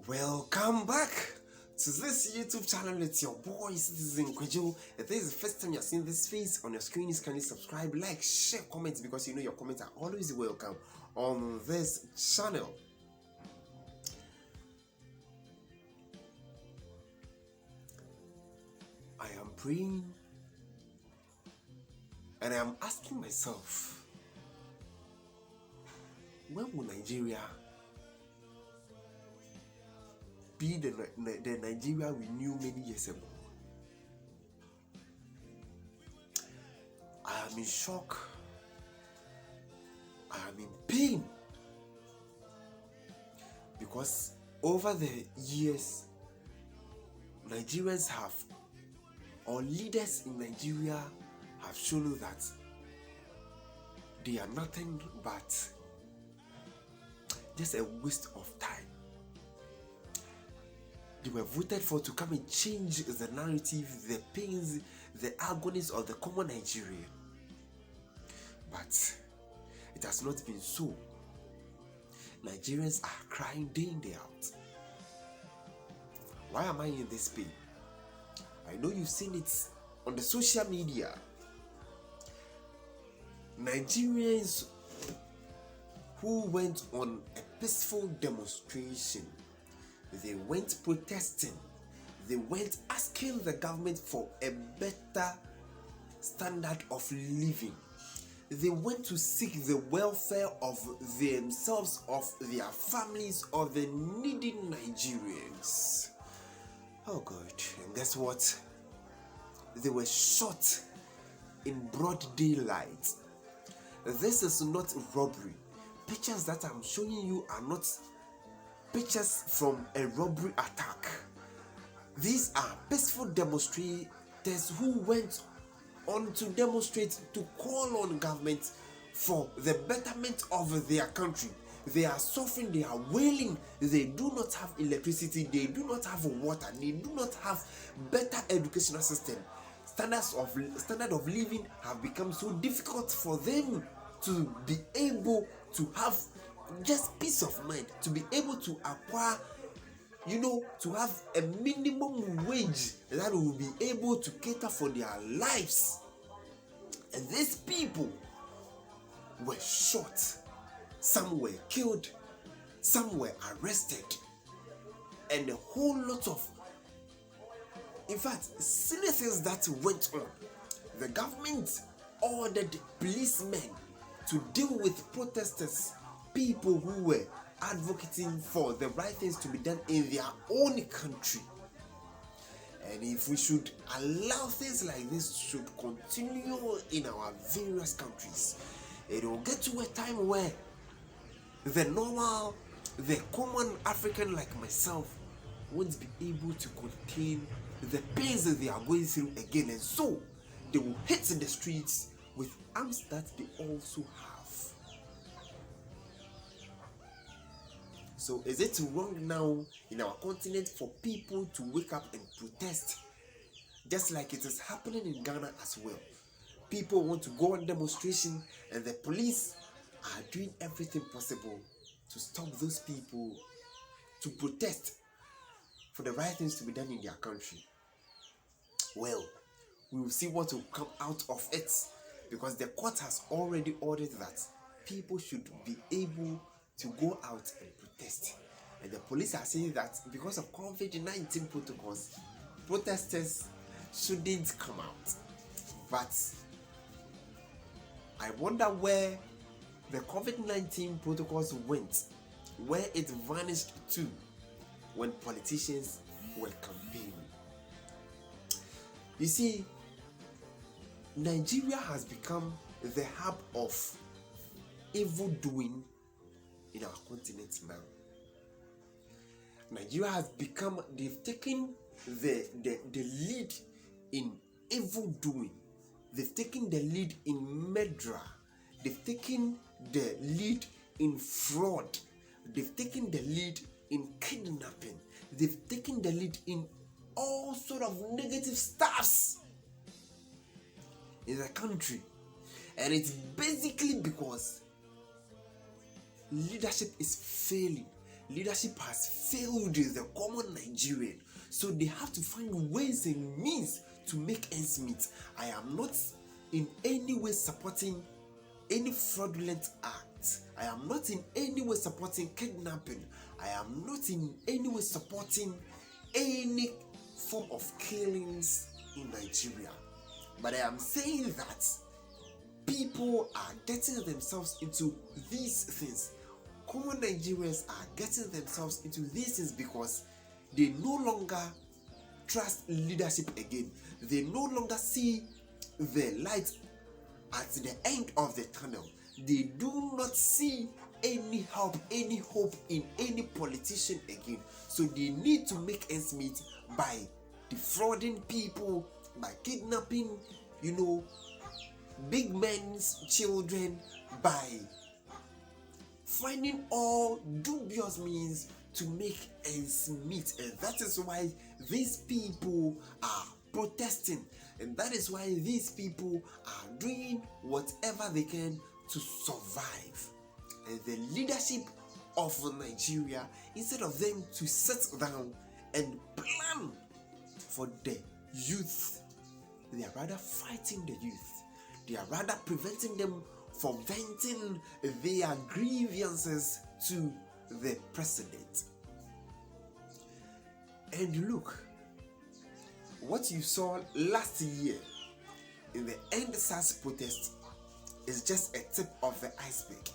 Welcome back to this YouTube channel. It's your boy Citizen Qwadjo. If this is the first time you're seeing this face on your screen, kindly subscribe, like, share, comment, because you know your comments are always welcome on this channel. I am praying and I am asking myself, when will Nigeria be the Nigeria we knew many years ago? I am in shock. I am in pain. Because over the years, Nigerians have, or leaders in Nigeria have shown that they are nothing but just a waste of time. They were voted for to come and change the narrative, the pains, the agonies of the common Nigerian. But it has not been so. Nigerians are crying day in, day out. Why am I in this pain? I know you've seen it on the social media. Nigerians who went on a peaceful demonstration, they went protesting, they went asking the government for a better standard of living. They went to seek the welfare of themselves, of their families, of the needy Nigerians. Oh God, and guess what? They were shot in broad daylight. This is not robbery. Pictures that I'm showing you are not pictures from a robbery attack. These are peaceful demonstrators who went on to demonstrate, to call on government for the betterment of their country. They are suffering, they are wailing, they do not have electricity, they do not have water, they do not have better educational system. Standard of living have become so difficult for them to be able to have just peace of mind, to be able to acquire, to have a minimum wage that will be able to cater for their lives. And these people were shot, some were killed, some were arrested, and a whole lot of, in fact, serious things that went on. The government ordered policemen to deal with protesters, people who were advocating for the right things to be done in their own country. And if we should allow things like this should continue in our various countries, it will get to a time where the common African like myself won't be able to contain the pains that they are going through again, and so they will hit the streets with arms that they also have. So is it wrong now in our continent for people to wake up and protest, just like it is happening in Ghana as well? People want to go on demonstration and the police are doing everything possible to stop those people to protest for the right things to be done in their country. Well, we will see what will come out of it, because the court has already ordered that people should be able to go out and protest. And the police are saying that because of COVID-19 protocols, protesters shouldn't come out. But I wonder where the COVID-19 protocols went, where it vanished to when politicians were campaigning. You see, Nigeria has become the hub of evil doing in our continent now. Nigeria has become, they've taken the lead in evil doing. They've taken the lead in murder. They've taken the lead in fraud. They've taken the lead in kidnapping. They've taken the lead in all sort of negative stuffs in the country. And it's basically because leadership is failing. leadership has failed the common Nigerian. So they have to find ways and means to make ends meet. I am not in any way supporting any fraudulent act. I am not in any way supporting kidnapping. I am not in any way supporting any form of killings in Nigeria. But I am saying that people are getting themselves into these things. Common Nigerians are getting themselves into these things because they no longer trust leadership again. They no longer see the light at the end of the tunnel. They do not see any help, any hope in any politician again. So they need to make ends meet by defrauding people, by kidnapping, big men's children, by finding all dubious means to make ends meet. And that is why these people are protesting, and that is why these people are doing whatever they can to survive. And the leadership of Nigeria, instead of them to sit down and plan for the youth, they are rather fighting the youth. They are rather preventing them from venting their grievances to the president. And look, what you saw last year in the End SARS protest is just a tip of the iceberg.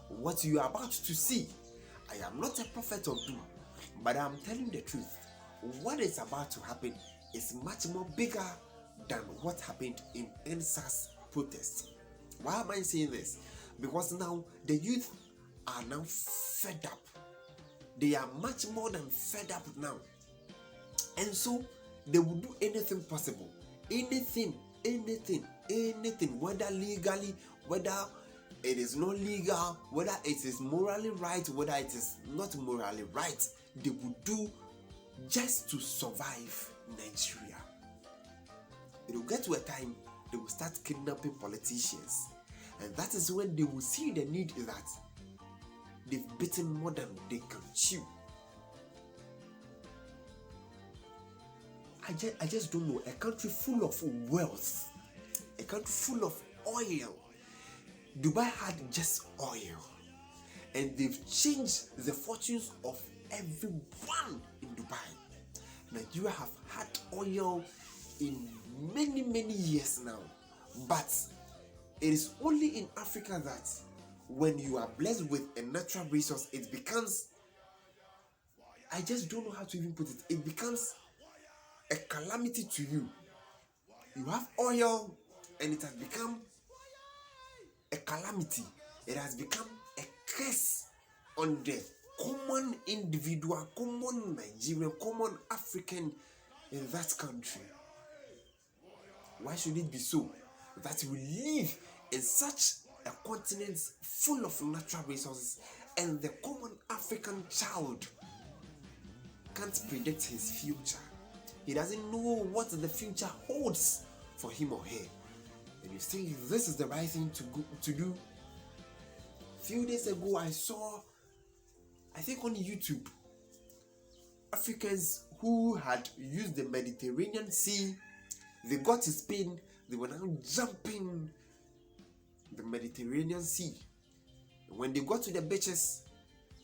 What you are about to see, I am not a prophet of doom, but I am telling the truth. What is about to happen is much more bigger than what happened in End SARS protest. Why am I saying this? Because now the youth are now fed up. They are much more than fed up now. And so they will do anything possible. Anything, whether legally, whether it is not legal, whether it is morally right, whether it is not morally right, they will do just to survive Nigeria. It will get to a time they will start kidnapping politicians, and that is when they will see the need that they've bitten more than they can chew. I just don't know. A country full of wealth, a country full of oil. Dubai had just oil, and they've changed the fortunes of everyone in Dubai. Nigeria have had oil in many years now, but it is only in Africa that when you are blessed with a natural resource, it becomes, I just don't know how to even put it, it becomes a calamity to you. You have oil and it has become a calamity. It has become a curse on the common individual, common Nigerian, common African in that country. Why should it be so that we live in such a continent full of natural resources and the common African child can't predict his future? He doesn't know what the future holds for him or her. And you think this is the right thing to do? A few days ago, I saw, I think on YouTube, Africans who had used the Mediterranean Sea, they got to Spain, they were now jumping the Mediterranean Sea. When they got to the beaches,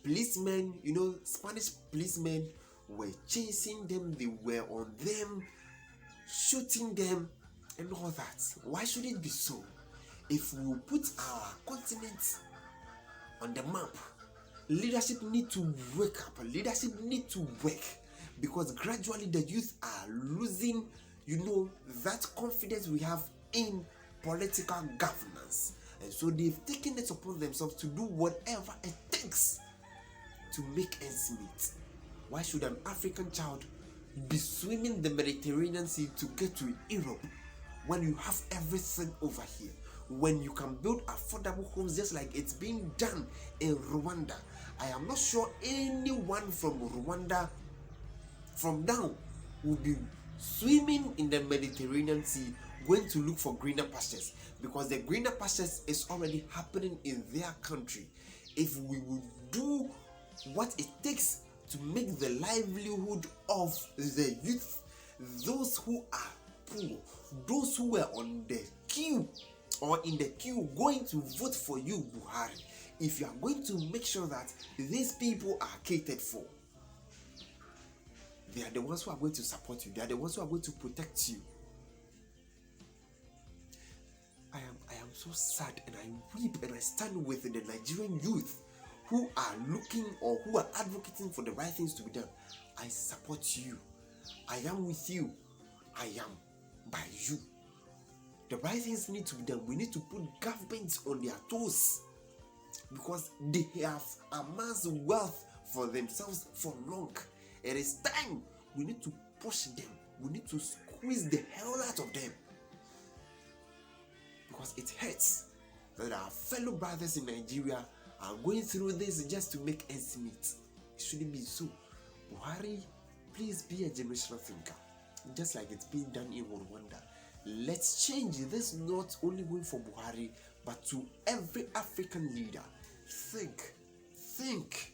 policemen, Spanish policemen were chasing them, they were on them, shooting them, and all that. Why should it be so? If we put our continent on the map, leadership need to wake up, leadership need to work, because gradually the youth are losing, that confidence we have in political governance. And so they've taken it upon themselves to do whatever it takes to make ends meet. Why should an African child be swimming the Mediterranean Sea to get to Europe when you have everything over here? When you can build affordable homes just like it's being done in Rwanda. I am not sure anyone from Rwanda from now will be swimming in the Mediterranean Sea going to look for greener pastures, because the greener pastures is already happening in their country. If we would do what it takes to make the livelihood of the youth, those who are poor, those who were on the queue or in the queue going to vote for you, Buhari, if you are going to make sure that these people are catered for, they are the ones who are going to support you. They are the ones who are going to protect you. I am so sad, and I weep and I stand with the Nigerian youth who are looking or who are advocating for the right things to be done. I support you. I am with you. I am by you. The right things need to be done. We need to put governments on their toes because they have amassed wealth for themselves for long. It is time. We need to push them. We need to squeeze the hell out of them. Because it hurts that our fellow brothers in Nigeria are going through this just to make ends meet. It shouldn't be so. Buhari, please be a generational thinker. Just like it's been done in Rwanda. Let's change this, not only going for Buhari, but to every African leader. Think.